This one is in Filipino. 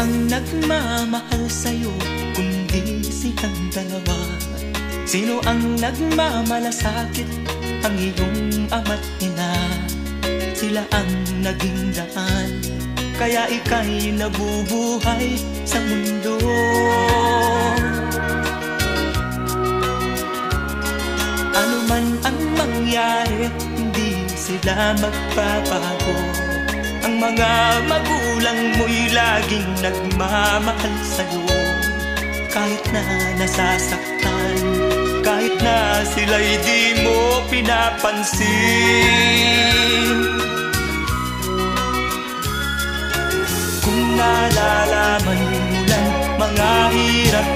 ang nagmamahal sa'yo kundi silang dalawa? Sino ang nagmamalasakit? Ang iyong ama't ina. Sila ang naging daan, kaya ika'y nabubuhay sa mundo. Ano man ang mangyari, hindi sila magbabago. Ang mga magulang mo'y laging nagmamahal sa'yo. Kahit na nasasaktan, kahit na sila'y di mo pinapansin. Kung nalalaman mo lang mga hirap